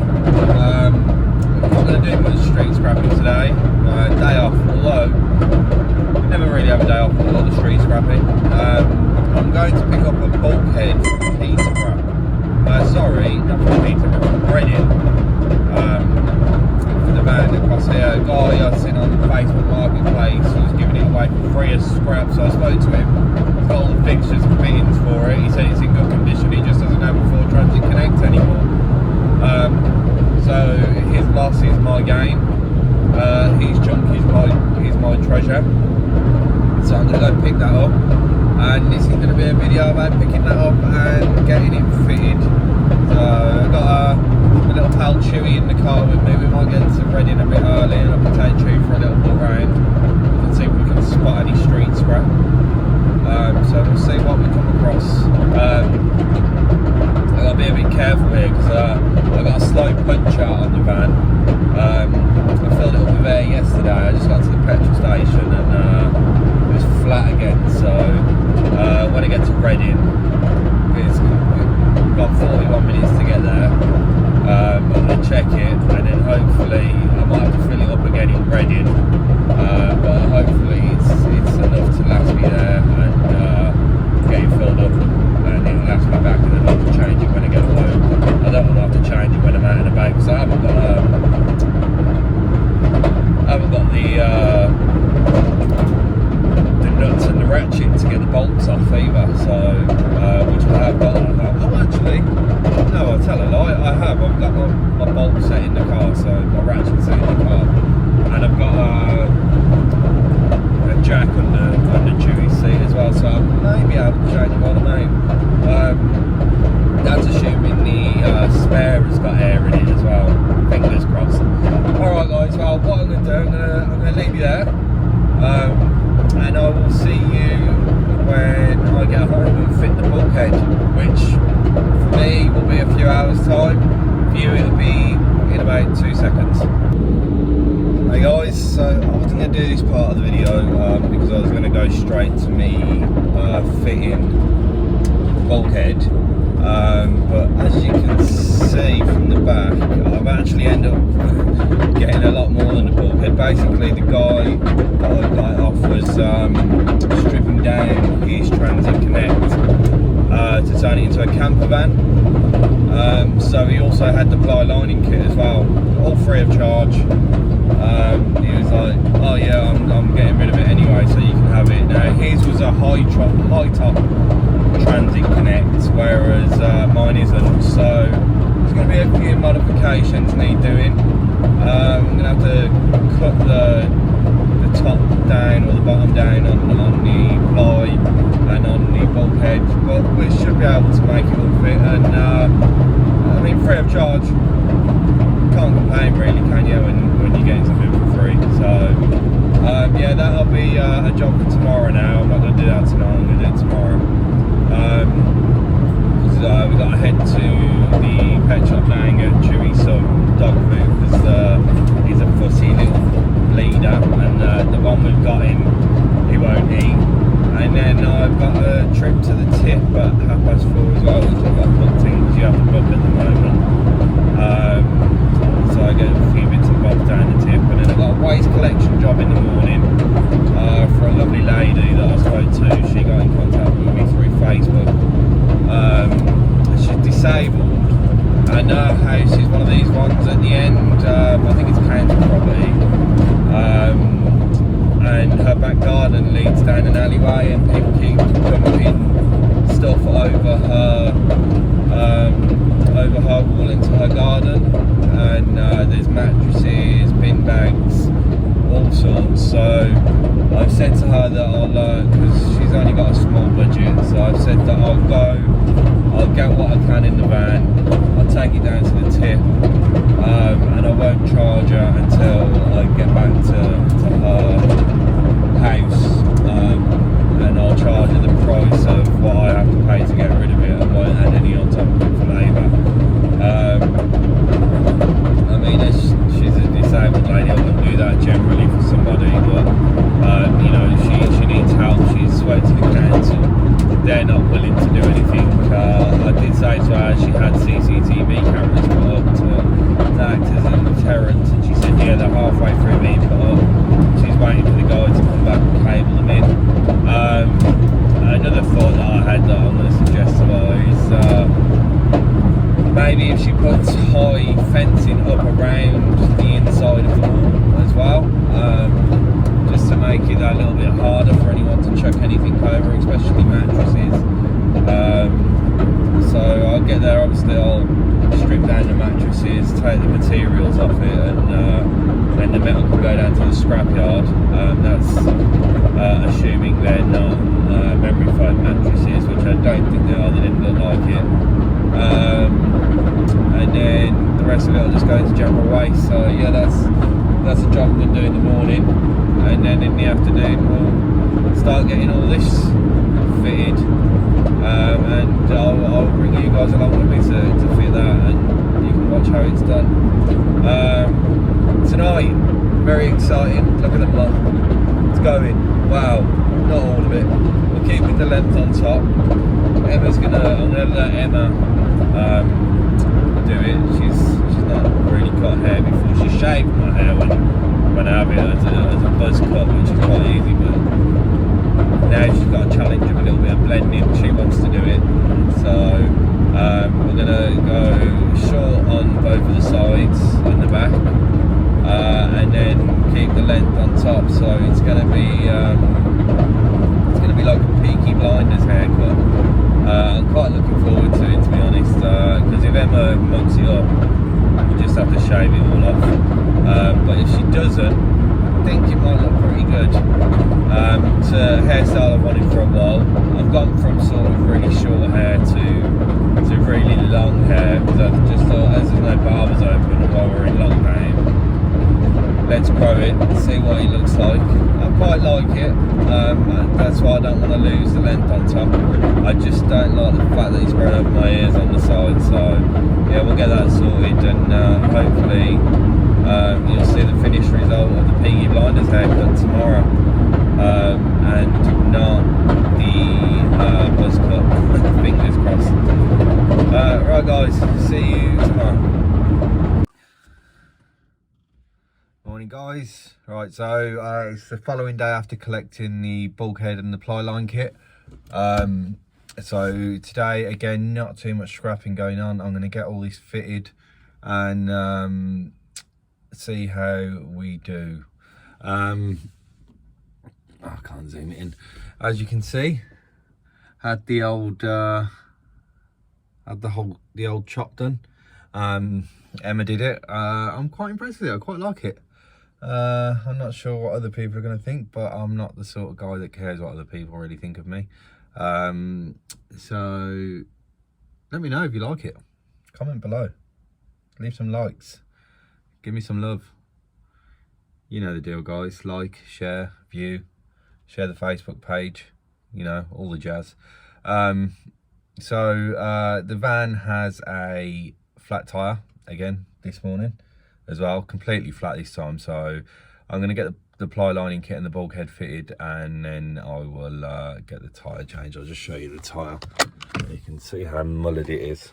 I'm not going to do much street scrapping today. Day off, although we never really have a day off with a lot of street scrapping. I'm going to pick up a bulkhead from Peterborough. Sorry, not from Peterborough, from Reading. For the van across here. A guy I've seen on Facebook Marketplace who's giving it away for free as scrap, so I spoke to him. He's got all the fixtures and fittings for it. He said it's in good condition, he just doesn't have a full transit connect anymore. So his loss is my gain. His junk is my treasure. So I'm going to go pick that up, and this is going to be a video about picking that up and getting it fitted. So I've got a little pal Chewy in the car with me. We might get to Reading a bit early, and I can take Chewy for a little walk round and see if we can spot any street scrap. So we'll see what we come across. I've got to be a bit careful here because I got a slow puncher on the van. I filled it up with air yesterday. I just got to the petrol station and it was flat again. So when I get to Reading, we've got 41 minutes to get there. I'll check it, and then hopefully I might have to fill it up again in Reading. But hopefully it's enough to last me there and get it filled up, and it'll last me back, and then I'll have to change it when I get home. I don't want to have to change it when I'm out and about because I haven't got the nuts and the ratchet to get the bolts off either. So which I have got. Oh, actually, no, I'll tell a lie. I have. I've got my bolt set in the car, so my ratchet set in the car, and I've got a jack on the Chewy seat as well. So I may be able to change it while I'm out. That's assuming the spare has got air in it as well. Fingers crossed. Alright guys, well what I'm going to do, I'm going to leave you there. And I will see you when I get home and fit the bulkhead, which for me will be a few hours time. For you it'll be in about 2 seconds. Hey guys, so I wasn't going to do this part of the video because I was going to go straight to me fitting the bulkhead. But as you can see from the back, I've actually ended up getting a lot more than the bulkhead. Basically, the guy that I got off was stripping down his Transit Connect to turn it into a camper van. So he also had the ply lining kit as well, all free of charge. He was like, oh yeah, I'm getting rid of it anyway, so you can have it. Now his was a high top Transit Connect, whereas mine isn't, so there's going to be a few modifications need doing. I'm going to have to cut the top down or the bottom down on the ply and on the bulkhead, but we should be able to make it all fit, and I mean free of charge, can't complain really, can you, when you're getting something for free. So yeah, that'll be a job for tomorrow now. I'm not going to do that tonight, I'm going to do it tomorrow. We've got to head to the pet shop now and get Chewy some dog food because he's a fussy little bleeder, and the one we've got him, he won't eat. And then I've got a trip to the tip at 4:30 as well, which I've got booked in because you have to book at the moment. So I get a few bits and bobs down the tip, and then I've got a waste collection job in the morning for a lovely lady that I spoke to. She got in contact with me through Facebook. She's disabled, and her house is one of these ones at the end. I think it's council property, and her back garden leads down an alleyway, and people keep dumping stuff over her wall into her garden, and there's mattresses, bin bags, all sorts. So I've said to her that I'll, because she's only got a small budget, so I've said that I'll get what I can in the van, I'll take it down to the tip, and I won't charge her until I get back to her house, and I'll charge her the price of what I have to pay to get rid of it, and won't add any on top of it for labour. I mean, she's a disabled lady, I wouldn't do that generally for somebody, but you know, she needs help. She's spoke to the council, they're not willing to do anything. I did say to her she had CCTV cameras put up to halfway through being put up. She's waiting for the guy to come back and cable them in. Another thought that I had that I'm going to suggest to her is maybe if she puts high fencing up around the inside of the wall as well, just to make it a little bit harder for anyone to chuck anything over, especially mattresses. So I'll get there, obviously I'll strip down the mattresses, take the materials off it, and then the metal can go down to the scrapyard. That's assuming they're not memory foam mattresses, which I don't think they are, they didn't look like it. And then the rest of it will just go into general waste. So yeah, that's a job I'm going to do in the morning, and then in the afternoon we'll start getting all this fitted, and I'll bring you guys along with me to fit that, and you can watch how it's done. Tonight, very exciting. Look at the mud, it's going. Wow, not all of it. We're keeping the length on top. I'm gonna let Emma do it. She's not really got hair before. She shaved my hair when I have it as a buzz cut, which is quite easy, but now she's got a challenge of a little bit of blending. She wants to do it, so we're gonna go short on both of the sides and the back, and then keep the length on top. So it's gonna be like a Peaky Blinders haircut. I'm quite looking forward to it, to be honest, because if Emma mucks it up, we just have to shave it all off. But if she doesn't, I think it might look pretty good. It's a hairstyle I've wanted for a while. I've gone from sort of really short hair to really long hair, because I just thought, as there's no barbers open while we're in lockdown, let's grow it and see what it looks like. I quite like it, that's why I don't want to lose the length on top. I just don't like the fact that it's grown over my ears on the side, so yeah, we'll get that sorted, and hopefully you'll see the finished result of the Peaky Blinders haircut tomorrow, and not the buzz cut. Fingers crossed. Right guys, see you tomorrow. Morning guys. Right, so it's the following day after collecting the bulkhead and the ply line kit. So today, again, not too much scrapping going on. I'm going to get all this fitted and see how we do. I can't zoom it in. As you can see, had the old chop done. Emma did it. I'm quite impressed with it. I quite like it. I'm not sure what other people are going to think, but I'm not the sort of guy that cares what other people really think of me. So let me know if you like it. Comment below. Leave some likes. Give me some love. You know the deal, guys. Like, share, view, share the Facebook page. You know, all the jazz. So the van has a flat tyre again this morning as well, completely flat this time. So I'm going to get the ply lining kit and the bulkhead fitted, and then I will get the tyre changed. I'll just show you the tyre. You can see how mullered it is.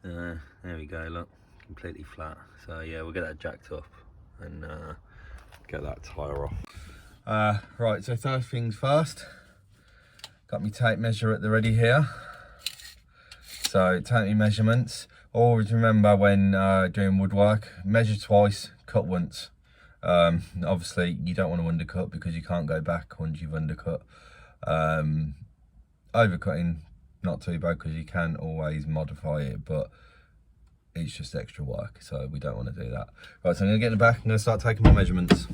There we go, look, completely flat. So yeah, we'll get that jacked up and get that tyre off. Right, so first things first, got my tape measure at the ready here. So take my measurements. Always remember when doing woodwork, measure twice, cut once. Obviously you don't want to undercut because you can't go back once you've undercut. Overcutting, not too bad because you can always modify it, but it's just extra work, so we don't want to do that. Right, so I'm going to get in the back, I'm going to start taking my measurements.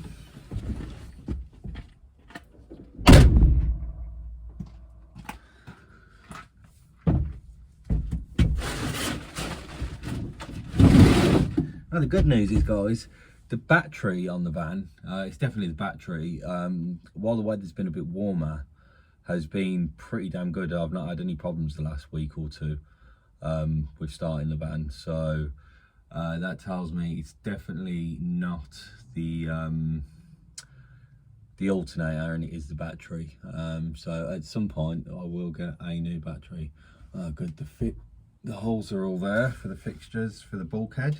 Now the good news is, guys, the battery on the van, it's definitely the battery, while the weather's been a bit warmer, has been pretty damn good. I've not had any problems the last week or two with starting the van, so that tells me it's definitely not the alternator, and it is the battery. So at some point I will get a new battery. Good, the holes are all there for the fixtures for the bulkhead.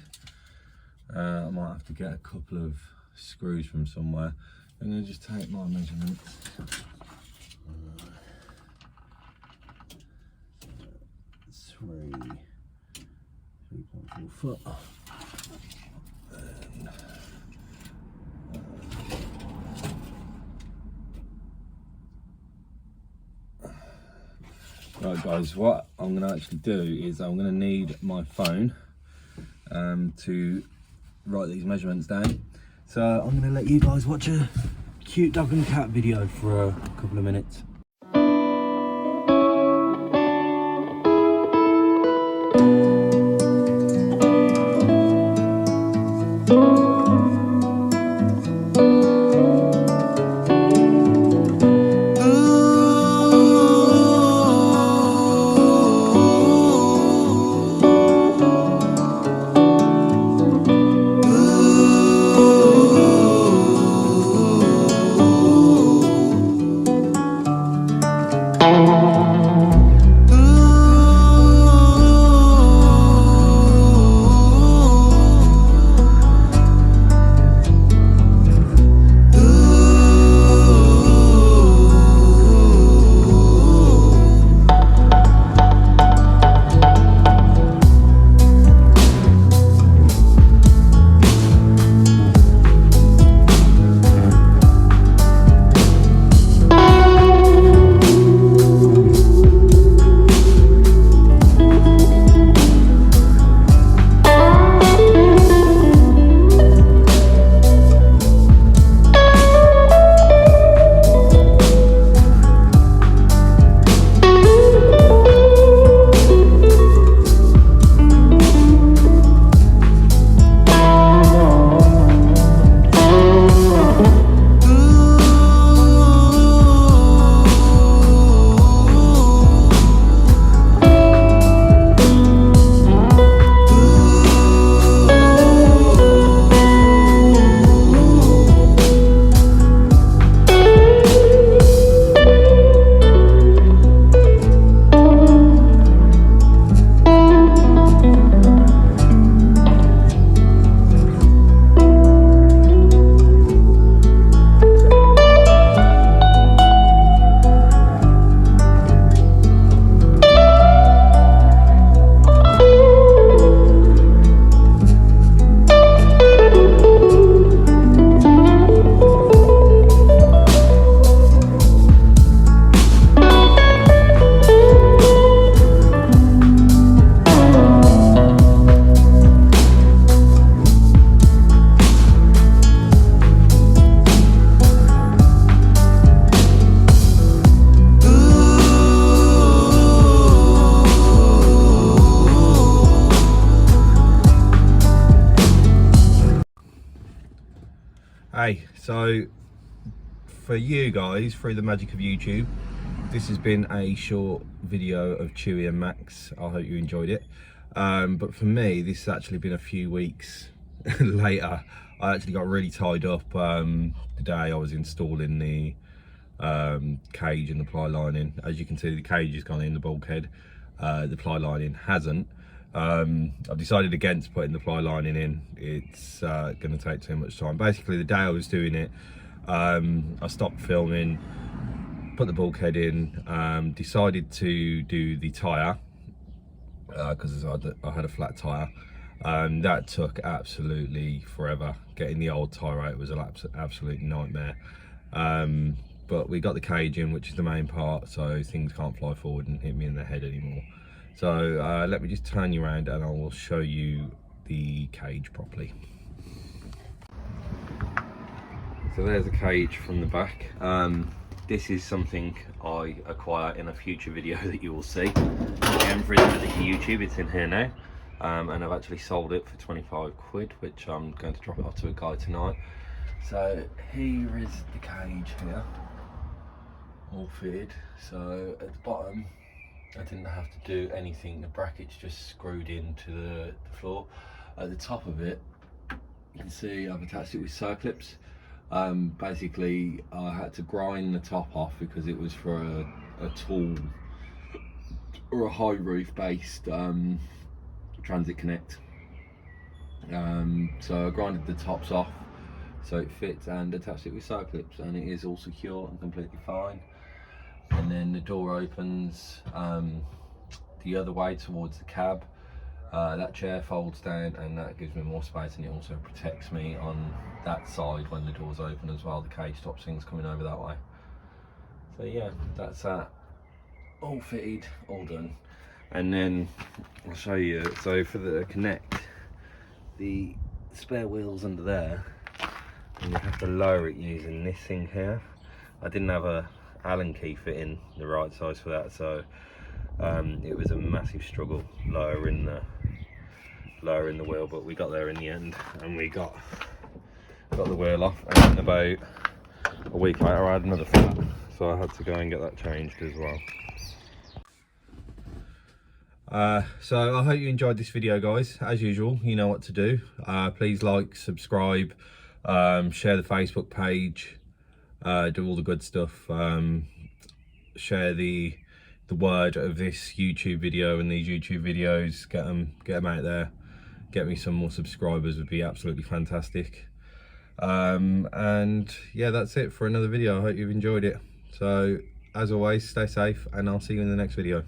I might have to get a couple of screws from somewhere. I'm going to just take my measurements. 3.4 foot. Right guys, what I'm going to actually do is I'm going to need my phone to write these measurements down. So I'm going to let you guys watch a cute dog and cat video for a couple of minutes. Hey, so for you guys, through the magic of YouTube, this has been a short video of Chewy and Max. I hope you enjoyed it. But for me, this has actually been a few weeks later. I actually got really tied up the day I was installing the cage and the ply lining. As you can see, the cage has gone in the bulkhead. The ply lining hasn't. I've decided against putting the ply lining in. It's going to take too much time. Basically, the day I was doing it, I stopped filming, put the bulkhead in, decided to do the tyre because I had a flat tyre. That took absolutely forever. Getting the old tyre out was an absolute nightmare. But we got the cage in, which is the main part, so things can't fly forward and hit me in the head anymore. So let me just turn you around and I will show you the cage properly. So there's the cage from the back. This is something I acquire in a future video that you will see. Again, for the YouTube, it's in here now. And I've actually sold it for 25 quid, which I'm going to drop it off to a guy tonight. So here is the cage here, all fitted. So at the bottom, I didn't have to do anything. The bracket's just screwed into the floor. At the top of it, you can see I've attached it with circlips. Basically, I had to grind the top off because it was for a tall or a high roof based transit connect. So I grinded the tops off so it fits and attached it with side clips, and it is all secure and completely fine. And then the door opens the other way towards the cab. That chair folds down and that gives me more space, and it also protects me on that side when the doors open as well. The cage top thing's coming over that way. So yeah, that's that. All fitted, all done. And then I'll show you. So for the connect the spare wheels under there, and you have to lower it using this thing here. I didn't have a Allen key fitting the right size for that, so it was a massive struggle lowering the wheel, but we got there in the end, and we got the wheel off. And about a week later I had another flat, so I had to go and get that changed as well. So I hope you enjoyed this video, guys. As usual, you know what to do. Please like, subscribe, share the Facebook page, do all the good stuff. Share the word of this YouTube video and these YouTube videos. Get them out there. Get me some more subscribers would be absolutely fantastic. And yeah, that's it for another video. I hope you've enjoyed it. So as always, stay safe, and I'll see you in the next video.